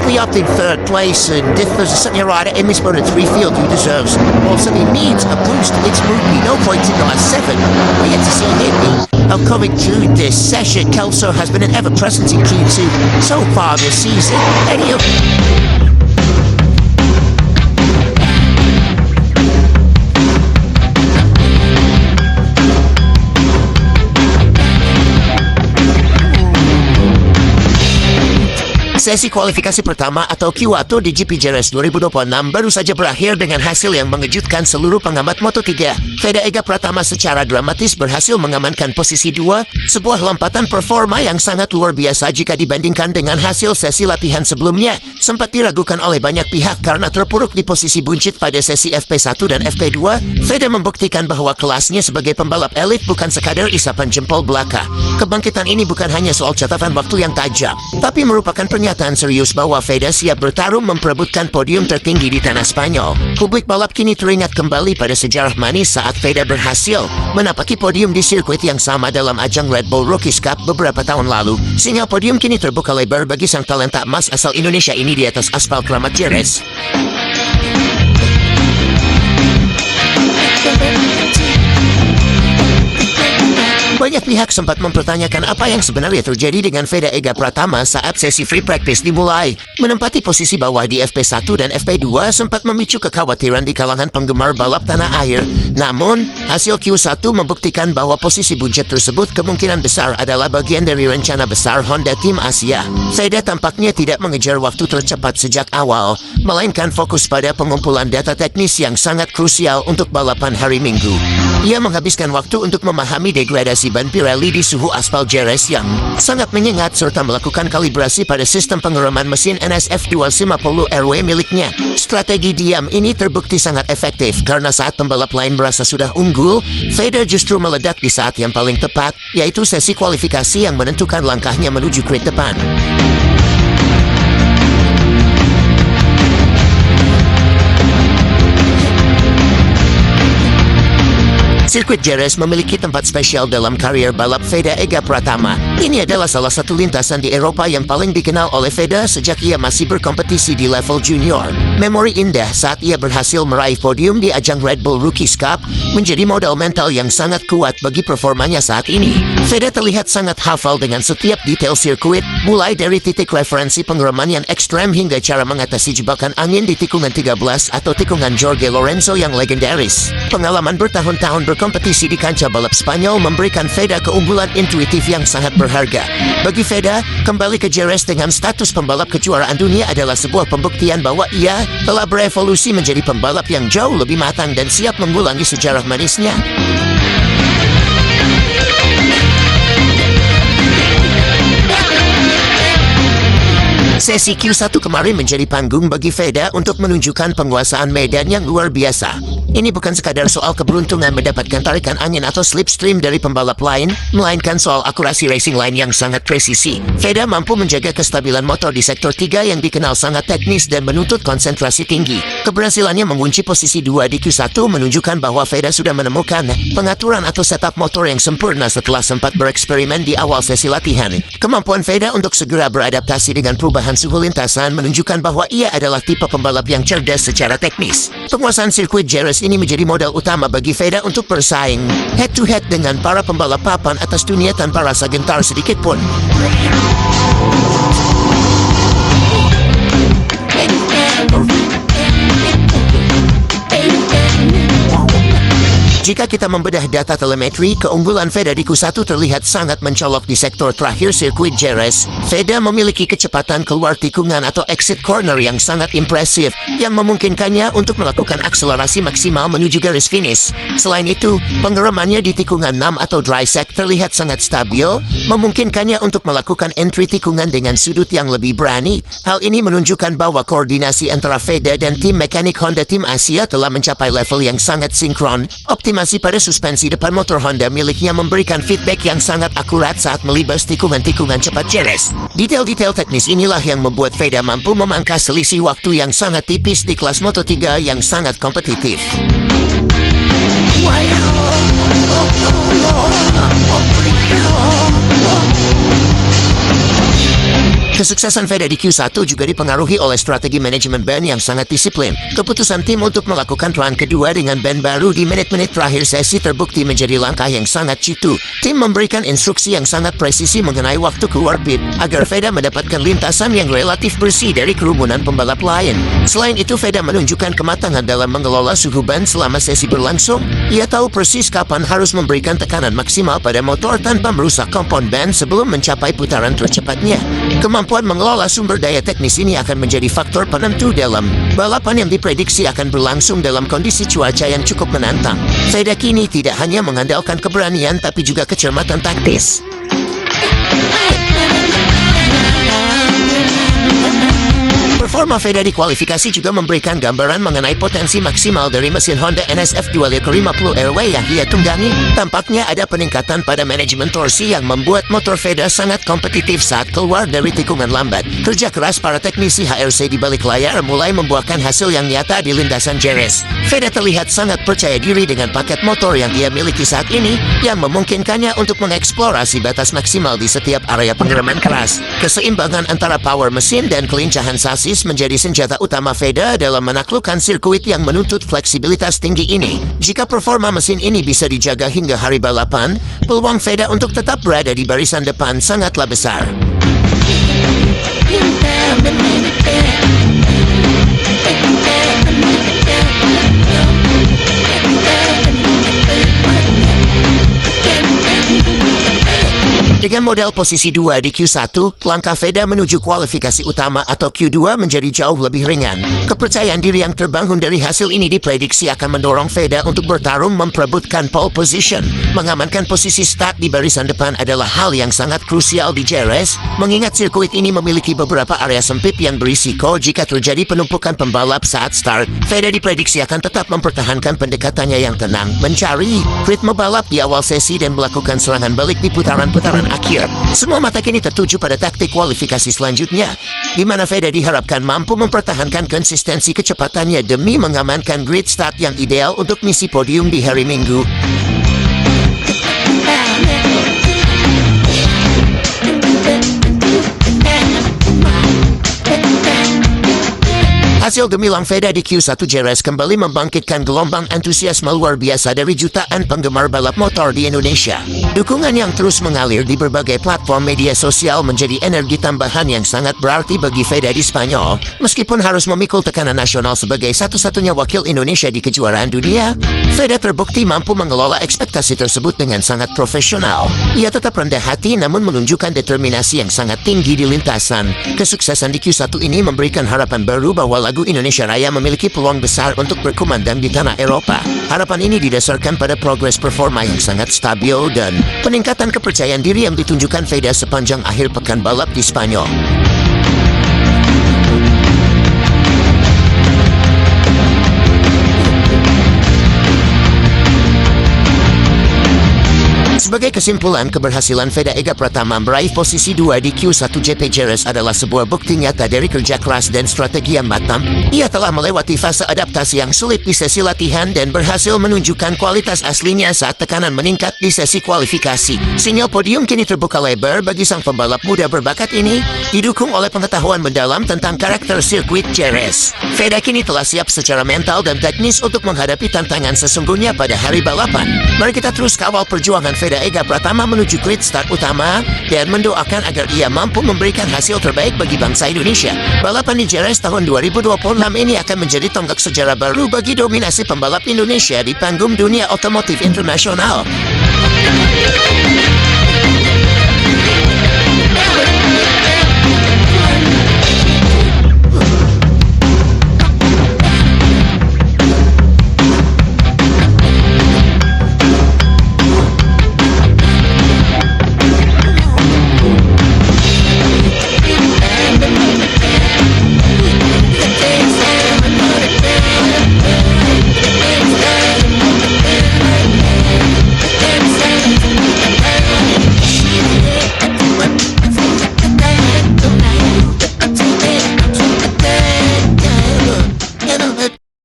quickly upping third place, and if there's a second rider in this motor 3 field who deserves also he needs a boost, it's moving no point in our 7. We get to see him coming to this session. Kelso has been an ever-present in Q2 so far this season. Anyway, sesi kualifikasi pertama atau Q1 di GP Jerez 2026 baru saja berakhir dengan hasil yang mengejutkan seluruh pengamat Moto3. Fede Ega Pratama secara dramatis berhasil mengamankan posisi 2, sebuah lompatan performa yang sangat luar biasa jika dibandingkan dengan hasil sesi latihan sebelumnya. Sempat diragukan oleh banyak pihak karena terpuruk di posisi buncit pada sesi FP1 dan FP2, Fede membuktikan bahwa kelasnya sebagai pembalap elit bukan sekadar isapan jempol belaka. Kebangkitan ini bukan hanya soal catatan waktu yang tajam, tapi merupakan pernyataan serius bahwa Fede siap bertarung memperebutkan podium tertinggi di tanah Spanyol. Publik balap kini teringat kembali pada sejarah manis saat Fede berhasil menapaki podium di sirkuit yang sama dalam ajang Red Bull Rookies Cup beberapa tahun lalu, sehingga podium kini terbuka lebar bagi sang talenta emas asal Indonesia ini di atas aspal keramat Jerez. Banyak pihak sempat mempertanyakan apa yang sebenarnya terjadi dengan Fede Ega Pratama saat sesi free practice dimulai. Menempati posisi bawah di FP1 dan FP2 sempat memicu kekhawatiran di kalangan penggemar balap tanah air. Namun, hasil Q1 membuktikan bahwa posisi buncit tersebut kemungkinan besar adalah bagian dari rencana besar Honda Tim Asia. Fede tampaknya tidak mengejar waktu tercepat sejak awal, melainkan fokus pada pengumpulan data teknis yang sangat krusial untuk balapan hari Minggu. Ia menghabiskan waktu untuk memahami degradasi ban Pirelli di suhu aspal Jerez yang sangat menyengat serta melakukan kalibrasi pada sistem pengereman mesin NSF 250 RW miliknya. Strategi diam ini terbukti sangat efektif karena saat pembalap lain merasa sudah unggul, Fede justru meledak di saat yang paling tepat, yaitu sesi kualifikasi yang menentukan langkahnya menuju grid depan. Sirkuit Jerez memiliki tempat spesial dalam karier balap Fede Ega Pratama. Ini adalah salah satu lintasan di Eropa yang paling dikenal oleh Fede sejak ia masih berkompetisi di level junior. Memori indah saat ia berhasil meraih podium di ajang Red Bull Rookies Cup menjadi modal mental yang sangat kuat bagi performanya saat ini. Fede terlihat sangat hafal dengan setiap detail sirkuit, mulai dari titik referensi pengereman yang ekstrem hingga cara mengatasi jebakan angin di tikungan 13 atau tikungan Jorge Lorenzo yang legendaris. Pengalaman bertahun-tahun berkompetisi di kancah balap Spanyol memberikan Fede keunggulan intuitif yang sangat berharga. Bagi Fede, kembali ke Jerez dengan status pembalap kejuaraan dunia adalah sebuah pembuktian bahwa ia telah berevolusi menjadi pembalap yang jauh lebih matang dan siap mengulangi sejarah manisnya. Sesi Q1 kemarin menjadi panggung bagi Fede untuk menunjukkan penguasaan medan yang luar biasa. Ini bukan sekadar soal keberuntungan mendapatkan tarikan angin atau slipstream dari pembalap lain, melainkan soal akurasi racing line yang sangat presisi. Fede mampu menjaga kestabilan motor di sektor 3 yang dikenal sangat teknis dan menuntut konsentrasi tinggi. Keberhasilannya mengunci posisi 2 di Q1 menunjukkan bahwa Fede sudah menemukan pengaturan atau setup motor yang sempurna setelah sempat bereksperimen di awal sesi latihan. Kemampuan Fede untuk segera beradaptasi dengan perubahan suhu lintasan menunjukkan bahwa ia adalah tipe pembalap yang cerdas secara teknis. Penguasaan sirkuit Jerez ini menjadi modal utama bagi Fede untuk bersaing head-to-head dengan para pembalap papan atas dunia tanpa rasa gentar sedikit pun. Jika kita membedah data telemetri, keunggulan Fede di Q1 terlihat sangat mencolok di sektor terakhir sirkuit Jerez. Fede memiliki kecepatan keluar tikungan atau exit corner yang sangat impresif, yang memungkinkannya untuk melakukan akselerasi maksimal menuju garis finish. Selain itu, pengeremannya di tikungan 6 atau dry set terlihat sangat stabil, memungkinkannya untuk melakukan entry tikungan dengan sudut yang lebih berani. Hal ini menunjukkan bahwa koordinasi antara Fede dan tim mekanik Honda Tim Asia telah mencapai level yang sangat sinkron. Optimasi pada suspensi depan motor Honda miliknya memberikan feedback yang sangat akurat saat melibas tikungan-tikungan cepat Jerez. Detail-detail teknis inilah yang membuat Fede mampu memangkas selisih waktu yang sangat tipis di kelas Moto3 yang sangat kompetitif. Kesuksesan Feda di Q1 juga dipengaruhi oleh strategi manajemen band yang sangat disiplin. Keputusan tim untuk melakukan run kedua dengan band baru di menit-menit terakhir sesi terbukti menjadi langkah yang sangat jitu. Tim memberikan instruksi yang sangat presisi mengenai waktu keluar pit agar Feda mendapatkan lintasan yang relatif bersih dari kerumunan pembalap lain. Selain itu, Feda menunjukkan kematangan dalam mengelola suhu ban selama sesi berlangsung. Ia tahu persis kapan harus memberikan tekanan maksimal pada motor tanpa merusak kompon ban sebelum mencapai putaran tercepatnya. Kemampuan mengelola sumber daya teknis ini akan menjadi faktor penentu dalam balapan yang diprediksi akan berlangsung dalam kondisi cuaca yang cukup menantang. Feda kini tidak hanya mengandalkan keberanian tapi juga kecermatan taktis. Performa Feda di kualifikasi juga memberikan gambaran mengenai potensi maksimal dari mesin Honda NSF 2 liter 50 RW yang ia tunggangi. Tampaknya ada peningkatan pada manajemen torsi yang membuat motor Feda sangat kompetitif saat keluar dari tikungan lambat. Kerja keras para teknisi HRC di balik layar mulai membuahkan hasil yang nyata di lintasan Jerez. Feda terlihat sangat percaya diri dengan paket motor yang ia miliki saat ini, yang memungkinkannya untuk mengeksplorasi batas maksimal di setiap area pengereman keras. Keseimbangan antara power mesin dan kelincahan sasis menjadi senjata utama Feda dalam menaklukkan sirkuit yang menuntut fleksibilitas tinggi ini. Jika performa mesin ini bisa dijaga hingga hari balapan, peluang Feda untuk tetap berada di barisan depan sangatlah besar. Dengan model posisi 2 di Q1, langkah Feda menuju kualifikasi utama atau Q2 menjadi jauh lebih ringan. Kepercayaan diri yang terbangun dari hasil ini diprediksi akan mendorong Feda untuk bertarung memperebutkan pole position. Mengamankan posisi start di barisan depan adalah hal yang sangat krusial di Jerez, mengingat sirkuit ini memiliki beberapa area sempit yang berisiko jika terjadi penumpukan pembalap saat start. Feda diprediksi akan tetap mempertahankan pendekatannya yang tenang, mencari ritme balap di awal sesi dan melakukan serangan balik di putaran-putaran akhir. Semua mata kini tertuju pada taktik kualifikasi selanjutnya, di mana Feda diharapkan mampu mempertahankan konsistensi kecepatannya demi mengamankan grid start yang ideal untuk misi podium di hari Minggu. Hasil gemilang Feda di Q1 Jerez kembali membangkitkan gelombang antusiasme luar biasa dari jutaan penggemar balap motor di Indonesia. Dukungan yang terus mengalir di berbagai platform media sosial menjadi energi tambahan yang sangat berarti bagi Feda di Spanyol. Meskipun harus memikul tekanan nasional sebagai satu-satunya wakil Indonesia di kejuaraan dunia, Feda terbukti mampu mengelola ekspektasi tersebut dengan sangat profesional. Ia tetap rendah hati namun menunjukkan determinasi yang sangat tinggi di lintasan. Kesuksesan di Q1 ini memberikan harapan baru bahwa lagu Indonesia Raya memiliki peluang besar untuk berkumandang di tanah Eropa. Harapan ini didasarkan pada progres performa yang sangat stabil dan peningkatan kepercayaan diri yang ditunjukkan Feda sepanjang akhir pekan balap di Spanyol. Sebagai kesimpulan, keberhasilan Feda Ega Pratama meraih posisi 2 di Q1 GP Jerez adalah sebuah bukti nyata dari kerja keras dan strategi yang matang. Ia telah melewati fase adaptasi yang sulit di sesi latihan dan berhasil menunjukkan kualitas aslinya saat tekanan meningkat di sesi kualifikasi. Sinyal podium kini terbuka lebar bagi sang pembalap muda berbakat ini, didukung oleh pengetahuan mendalam tentang karakter sirkuit Jerez. Feda kini telah siap secara mental dan teknis untuk menghadapi tantangan sesungguhnya pada hari balapan. Mari kita terus kawal perjuangan Feda Ega Pratama menuju grid start utama dan mendoakan agar ia mampu memberikan hasil terbaik bagi bangsa Indonesia. Balapan di Jerez tahun 2026 ini akan menjadi tonggak sejarah baru bagi dominasi pembalap Indonesia di panggung dunia otomotif internasional.